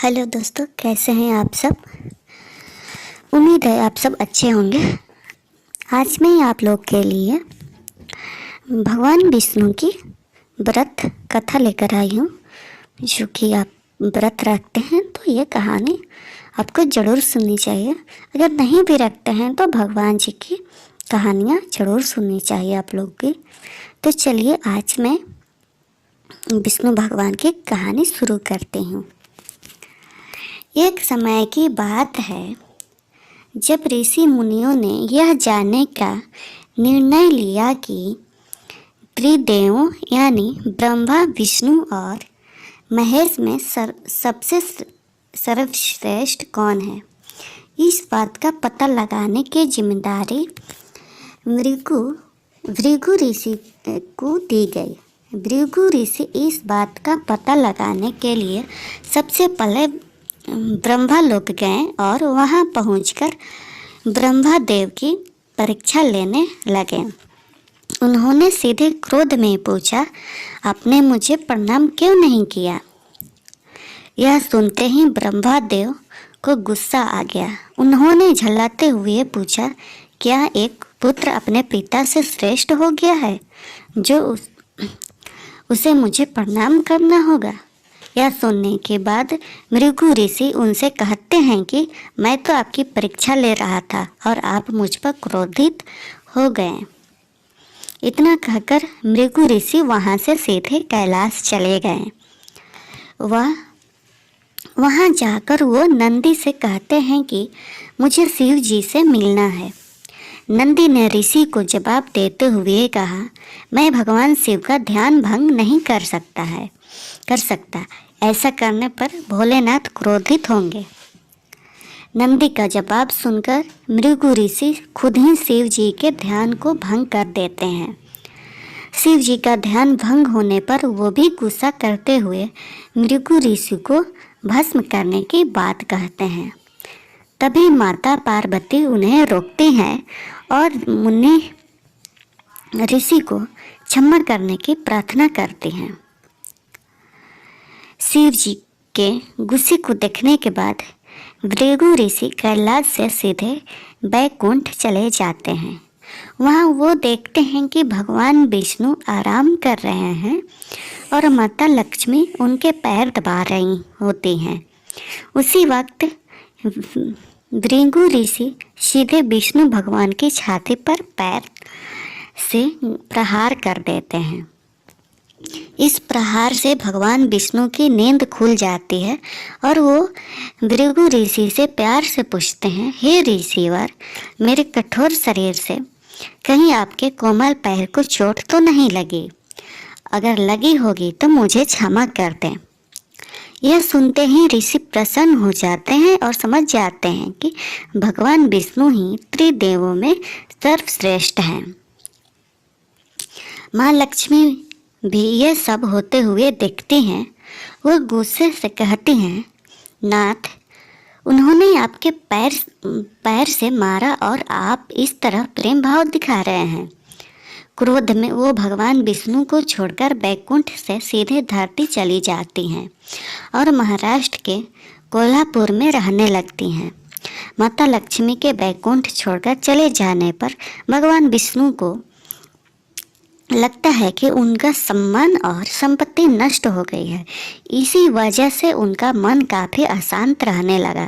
Hello दोस्तों, कैसे हैं आप सब। उम्मीद है आप सब अच्छे होंगे। आज मैं आप लोग के लिए भगवान विष्णु की व्रत कथा लेकर आई हूँ। जो कि आप व्रत रखते हैं तो ये कहानी आपको ज़रूर सुननी चाहिए। अगर नहीं भी रखते हैं तो भगवान जी की कहानियाँ ज़रूर सुननी चाहिए आप लोग की। तो चलिए आज मैं विष्णु भगवान की कहानी शुरू करती हूँ। एक समय की बात है जब ऋषि मुनियों ने यह जानने का निर्णय लिया कि त्रिदेवों यानी ब्रह्मा, विष्णु और महेश में सबसे सर्वश्रेष्ठ कौन है। इस बात का पता लगाने की जिम्मेदारी भृगु ऋषि को दी गई। भृगु ऋषि इस बात का पता लगाने के लिए सबसे पहले ब्रह्मा लोक गए और वहां पहुंचकर ब्रह्मा देव की परीक्षा लेने लगे। उन्होंने सीधे क्रोध में पूछा, आपने मुझे प्रणाम क्यों नहीं किया। यह सुनते ही ब्रह्मा देव को गुस्सा आ गया। उन्होंने झल्लाते हुए पूछा, क्या एक पुत्र अपने पिता से श्रेष्ठ हो गया है जो उसे मुझे प्रणाम करना होगा। यह सुनने के बाद भृगु ऋषि उनसे कहते हैं कि मैं तो आपकी परीक्षा ले रहा था और आप मुझ पर क्रोधित हो गए। इतना कहकर भृगु ऋषि वहाँ से सीधे कैलाश चले गए। वहाँ जाकर वो नंदी से कहते हैं कि मुझे शिव जी से मिलना है। नंदी ने ऋषि को जवाब देते हुए कहा, मैं भगवान शिव का ध्यान भंग नहीं कर सकता। ऐसा करने पर भोलेनाथ क्रोधित होंगे। नंदी का जवाब सुनकर भृगु ऋषि खुद ही शिव जी के ध्यान को भंग कर देते हैं। शिव जी का ध्यान भंग होने पर वो भी गुस्सा करते हुए भृगु ऋषि को भस्म करने की बात कहते हैं। तभी माता पार्वती उन्हें रोकती हैं और मुनि ऋषि को क्षमा करने की प्रार्थना करती हैं। शिव जी के गुस्से को देखने के बाद भृगु ऋषि कैलाश से सीधे बैकुंठ चले जाते हैं। वहाँ वो देखते हैं कि भगवान विष्णु आराम कर रहे हैं और माता लक्ष्मी उनके पैर दबा रही होती हैं। उसी वक्त भृगु ऋषि सीधे विष्णु भगवान की छाती पर पैर से प्रहार कर देते हैं। इस प्रहार से भगवान विष्णु की नींद खुल जाती है और वो भृगु ऋषि से प्यार से पूछते हैं, हे ऋषिवर, मेरे कठोर शरीर से कहीं आपके कोमल पैर को चोट तो नहीं लगी। अगर लगी होगी तो मुझे क्षमा कर दें। यह सुनते ही ऋषि प्रसन्न हो जाते हैं और समझ जाते हैं कि भगवान विष्णु ही त्रिदेवों में सर्वश्रेष्ठ हैं। माँ लक्ष्मी भी ये सब होते हुए देखती हैं। वो गुस्से से कहती हैं, नाथ, उन्होंने आपके पैर से मारा और आप इस तरह प्रेम भाव दिखा रहे हैं। क्रोध में वो भगवान विष्णु को छोड़कर बैकुंठ से सीधे धरती चली जाती हैं और महाराष्ट्र के कोल्हापुर में रहने लगती हैं। माता लक्ष्मी के बैकुंठ छोड़कर चले जाने पर भगवान विष्णु को लगता है कि उनका सम्मान और संपत्ति नष्ट हो गई है। इसी वजह से उनका मन काफ़ी अशांत रहने लगा।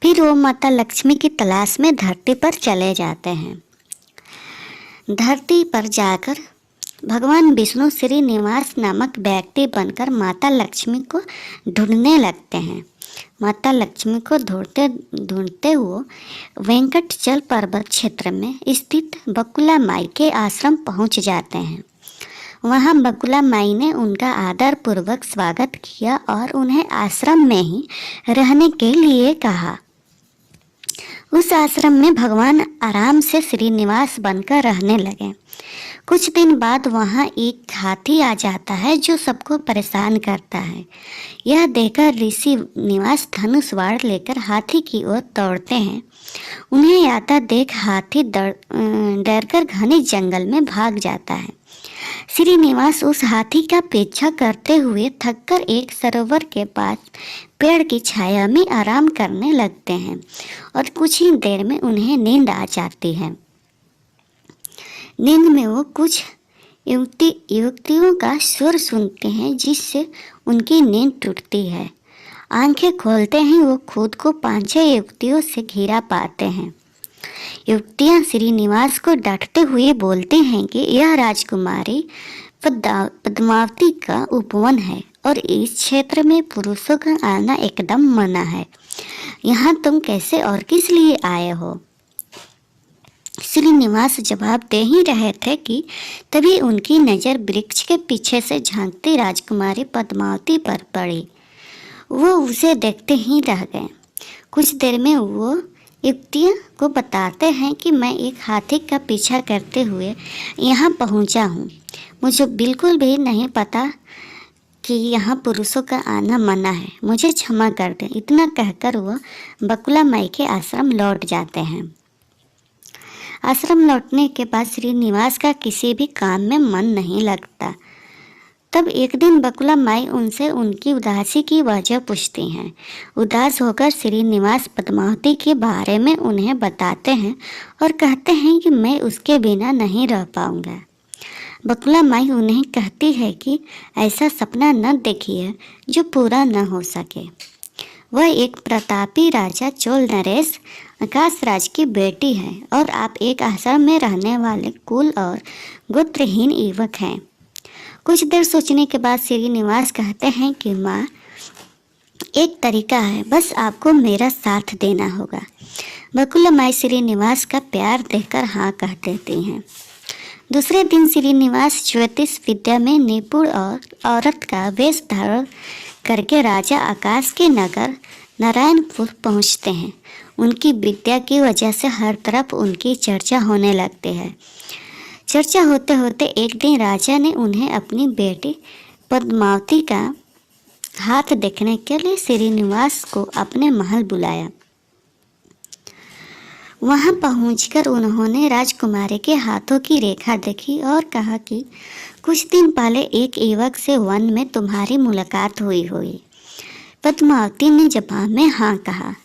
फिर वो माता लक्ष्मी की तलाश में धरती पर चले जाते हैं। धरती पर जाकर भगवान विष्णु श्रीनिवास नामक व्यक्ति बनकर माता लक्ष्मी को ढूंढने लगते हैं। माता लक्ष्मी को ढूंढते वो वेंकटचल पर्वत क्षेत्र में स्थित बकुला माई के आश्रम पहुंच जाते हैं। वहां बकुला माई ने उनका आदर पूर्वक स्वागत किया और उन्हें आश्रम में ही रहने के लिए कहा। उस आश्रम में भगवान आराम से श्रीनिवास बनकर रहने लगे। कुछ दिन बाद वहाँ एक हाथी आ जाता है जो सबको परेशान करता है। यह देखकर ऋषि निवास धनुष बाण लेकर हाथी की ओर दौड़ते हैं। उन्हें आता देख हाथी डरकर घने जंगल में भाग जाता है। श्रीनिवास उस हाथी का पीछा करते हुए थककर एक सरोवर के पास पेड़ की छाया में आराम करने लगते हैं और कुछ ही देर में उन्हें नींद आ जाती है। नींद में वो कुछ युवतियों का स्वर सुनते हैं जिससे उनकी नींद टूटती है। आंखें खोलते ही वो खुद को 5-6 युवतियों से घिरा पाते हैं। युवतियां श्रीनिवास को डांटते हुए बोलती हैं कि यह राजकुमारी पद्मावती का उपवन है और इस क्षेत्र में पुरुषों का आना एकदम मना है। यहाँ तुम कैसे और किस लिए आए हो? श्रीनिवास जवाब दे ही रहे थे कि तभी उनकी नज़र वृक्ष के पीछे से झांकती राजकुमारी पद्मावती पर पड़ी। वो उसे देखते ही रह गए। कुछ देर में वो युवतियों को बताते हैं कि मैं एक हाथी का पीछा करते हुए यहाँ पहुँचा हूँ। मुझे बिल्कुल भी नहीं पता कि यहाँ पुरुषों का आना मना है। मुझे क्षमा कर दें। इतना कहकर वो बकुला माई के आश्रम लौट जाते हैं। आश्रम लौटने के बाद श्रीनिवास का किसी भी काम में मन नहीं लगता। तब एक दिन बकुला माई उनसे उनकी उदासी की वजह पूछती हैं। उदास होकर श्रीनिवास पद्मावती के बारे में उन्हें बताते हैं और कहते हैं कि मैं उसके बिना नहीं रह पाऊंगा। बकुला माई उन्हें कहती है कि ऐसा सपना न देखिए जो पूरा न हो सके। वह एक प्रतापी राजा चोल नरेश आकाश राज की बेटी है और आप एक आश्रम में रहने वाले कुल और गोत्रहीन युवक हैं। कुछ देर सोचने के बाद श्रीनिवास कहते हैं कि माँ, एक तरीका है, बस आपको मेरा साथ देना होगा। बकुला माई श्रीनिवास का प्यार देखकर हाँ कह देती हैं। दूसरे दिन श्रीनिवास ज्योतिष विद्या में निपुण और औरत का वेश धारण करके राजा आकाश के नगर नारायणपुर पहुँचते हैं। उनकी विद्या की वजह से हर तरफ उनकी चर्चा होने लगती है। चर्चा होते होते एक दिन राजा ने उन्हें अपनी बेटी पद्मावती का हाथ देखने के लिए श्रीनिवास को अपने महल बुलाया। वहां पहुंचकर उन्होंने राजकुमारी के हाथों की रेखा देखी और कहा कि कुछ दिन पहले एक युवक से वन में तुम्हारी मुलाकात हुई। पद्मावती ने जवाब में हाँ कहा।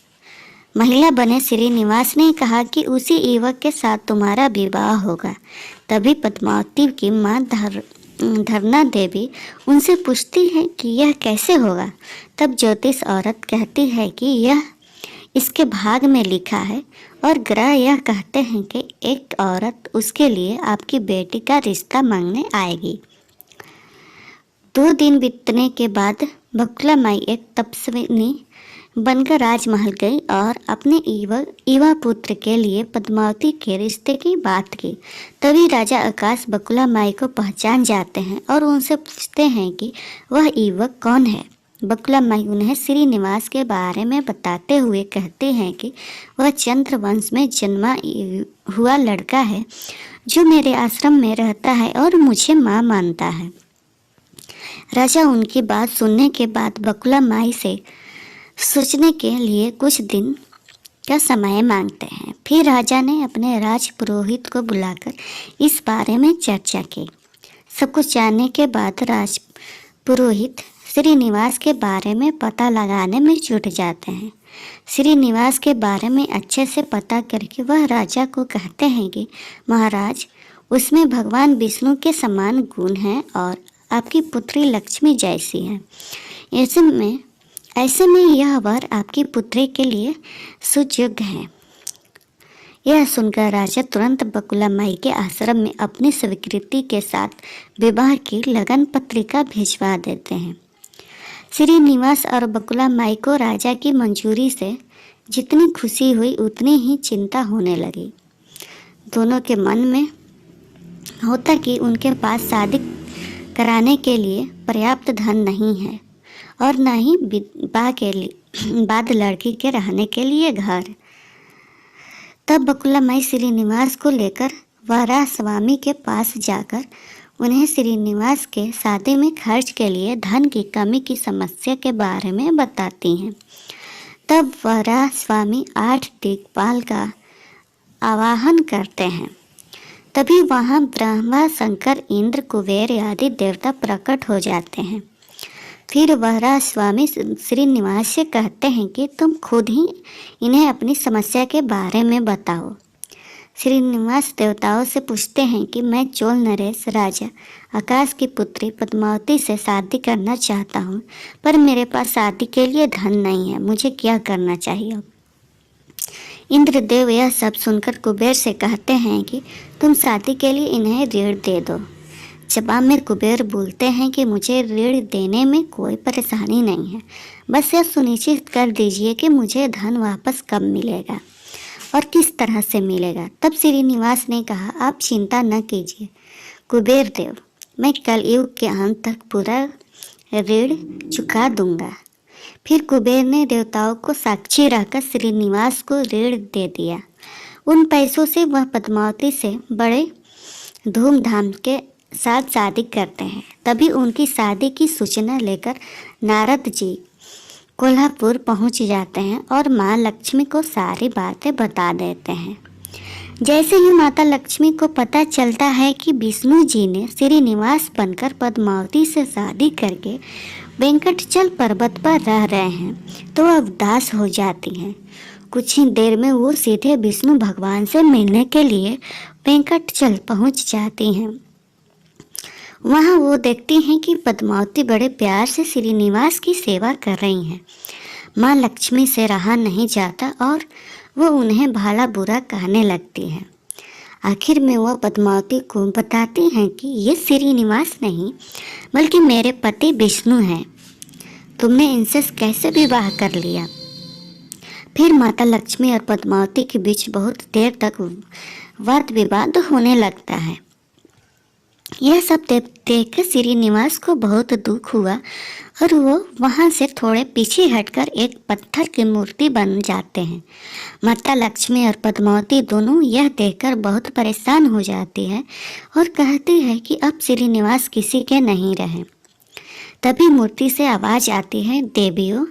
महिला बने श्रीनिवास ने कहा कि उसी युवक के साथ तुम्हारा विवाह होगा। तभी पद्मावती की माँ धरना देवी उनसे पूछती है कि यह कैसे होगा। तब ज्योतिष औरत कहती है कि यह इसके भाग में लिखा है और ग्रह यह कहते हैं कि एक औरत उसके लिए आपकी बेटी का रिश्ता मांगने आएगी। 2 दिन बीतने के बाद बकुला माई एक तपस्विनी बनकर राजमहल गई और अपने युवा पुत्र के लिए पद्मावती के रिश्ते की बात की। तभी राजा आकाश बकुला माई को पहचान जाते हैं और उनसे पूछते हैं कि वह युवक कौन है। बकुला माई उन्हें श्रीनिवास के बारे में बताते हुए कहते हैं कि वह चंद्र वंश में जन्मा हुआ लड़का है जो मेरे आश्रम में रहता है और मुझे माँ मानता है। राजा उनकी बात सुनने के बाद बकुला माई से सोचने के लिए कुछ दिन का समय मांगते हैं। फिर राजा ने अपने राज पुरोहित को बुलाकर इस बारे में चर्चा की। सब कुछ जानने के बाद राज पुरोहित श्रीनिवास के बारे में पता लगाने में जुट जाते हैं। श्रीनिवास के बारे में अच्छे से पता करके वह राजा को कहते हैं कि महाराज, उसमें भगवान विष्णु के समान गुण हैं और आपकी पुत्री लक्ष्मी जैसी है। ऐसे में यह वर आपकी पुत्री के लिए सुयोग्य है। यह सुनकर राजा तुरंत बकुला माई के आश्रम में अपनी स्वीकृति के साथ विवाह की लगन पत्रिका भिजवा देते हैं। श्रीनिवास और बकुला माई को राजा की मंजूरी से जितनी खुशी हुई उतनी ही चिंता होने लगी। दोनों के मन में होता कि उनके पास शादी कराने के लिए पर्याप्त धन नहीं है और न ही बाद लड़की के रहने के लिए घर। तब बकुला माई श्रीनिवास को लेकर वराह स्वामी के पास जाकर उन्हें श्रीनिवास के शादी में खर्च के लिए धन की कमी की समस्या के बारे में बताती हैं। तब वराह स्वामी 8 दिक्पाल का आवाहन करते हैं। तभी वहाँ ब्रह्मा, शंकर, इंद्र, कुबेर आदि देवता प्रकट हो जाते हैं। फिर वह स्वामी श्रीनिवास से कहते हैं कि तुम खुद ही इन्हें अपनी समस्या के बारे में बताओ। श्रीनिवास देवताओं से पूछते हैं कि मैं चोल नरेश राजा आकाश की पुत्री पद्मावती से शादी करना चाहता हूँ, पर मेरे पास शादी के लिए धन नहीं है, मुझे क्या करना चाहिए। इंद्रदेव यह सब सुनकर कुबेर से कहते हैं कि तुम शादी के लिए इन्हें ऋण दे दो। जवाब में कुबेर बोलते हैं कि मुझे ऋण देने में कोई परेशानी नहीं है, बस यह सुनिश्चित कर दीजिए कि मुझे धन वापस कब मिलेगा और किस तरह से मिलेगा। तब श्रीनिवास ने कहा, आप चिंता न कीजिए कुबेर देव, मैं कलयुग के अंत तक पूरा ऋण चुका दूंगा। फिर कुबेर ने देवताओं को साक्षी रखकर श्रीनिवास को ऋण दे दिया। उन पैसों से वह पद्मावती से बड़े धूमधाम के साथ शादी करते हैं। तभी उनकी शादी की सूचना लेकर नारद जी कोल्हापुर पहुंच जाते हैं और माँ लक्ष्मी को सारी बातें बता देते हैं। जैसे ही माता लक्ष्मी को पता चलता है कि विष्णु जी ने श्रीनिवास बनकर पद्मावती से शादी करके वेंकटचल पर्वत पर रह रहे हैं, तो वह उदास हो जाती हैं। कुछ ही देर में वो सीधे विष्णु भगवान से मिलने के लिए वेंकटचल पहुंच जाती हैं। वहाँ वो देखती हैं कि पद्मावती बड़े प्यार से श्रीनिवास की सेवा कर रही हैं। माँ लक्ष्मी से रहा नहीं जाता और वो उन्हें भला बुरा कहने लगती है। आखिर में वह पद्मावती को बताती हैं कि ये श्रीनिवास नहीं बल्कि मेरे पति विष्णु हैं, तुमने इनसे कैसे विवाह कर लिया। फिर माता लक्ष्मी और पद्मावती के बीच बहुत देर तक वाद विवाद होने लगता है। यह सब देख श्रीनिवास को बहुत दुख हुआ और वो वहाँ से थोड़े पीछे हटकर एक पत्थर की मूर्ति बन जाते हैं। माता लक्ष्मी और पद्मावती दोनों यह देखकर बहुत परेशान हो जाती है और कहती है कि अब श्रीनिवास किसी के नहीं रहे। तभी मूर्ति से आवाज़ आती है, देवियों,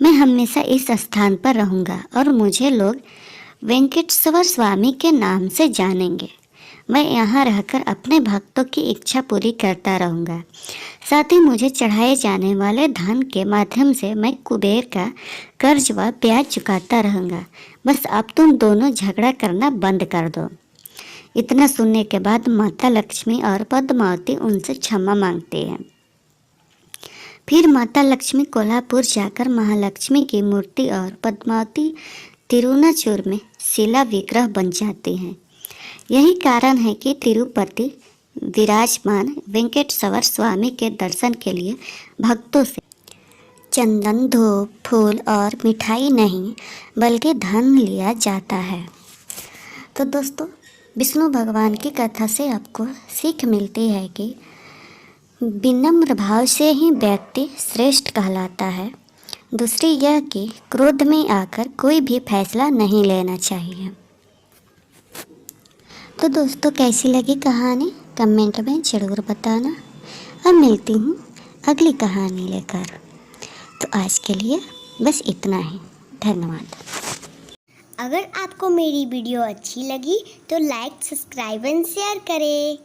मैं हमेशा इस स्थान पर रहूँगा और मुझे लोग वेंकटेश्वर स्वामी के नाम से जानेंगे। मैं यहाँ रहकर अपने भक्तों की इच्छा पूरी करता रहूँगा। साथ ही मुझे चढ़ाए जाने वाले धन के माध्यम से मैं कुबेर का कर्ज व ब्याज चुकाता रहूँगा। बस अब तुम दोनों झगड़ा करना बंद कर दो। इतना सुनने के बाद माता लक्ष्मी और पद्मावती उनसे क्षमा मांगती है। फिर माता लक्ष्मी कोल्हापुर जाकर महालक्ष्मी की मूर्ति और पद्मावती तिरुनाचूर में शिला विग्रह बन जाती हैं। यही कारण है कि तिरुपति विराजमान वेंकटेश्वर स्वामी के दर्शन के लिए भक्तों से चंदन, धूप, फूल और मिठाई नहीं बल्कि धन लिया जाता है। तो दोस्तों, विष्णु भगवान की कथा से आपको सीख मिलती है कि विनम्र भाव से ही व्यक्ति श्रेष्ठ कहलाता है। दूसरी यह कि क्रोध में आकर कोई भी फैसला नहीं लेना चाहिए। तो दोस्तों, कैसी लगी कहानी कमेंट में ज़रूर बताना। अब मिलती हूँ अगली कहानी लेकर। तो आज के लिए बस इतना ही। धन्यवाद। अगर आपको मेरी वीडियो अच्छी लगी तो लाइक, सब्सक्राइब एंड शेयर करें।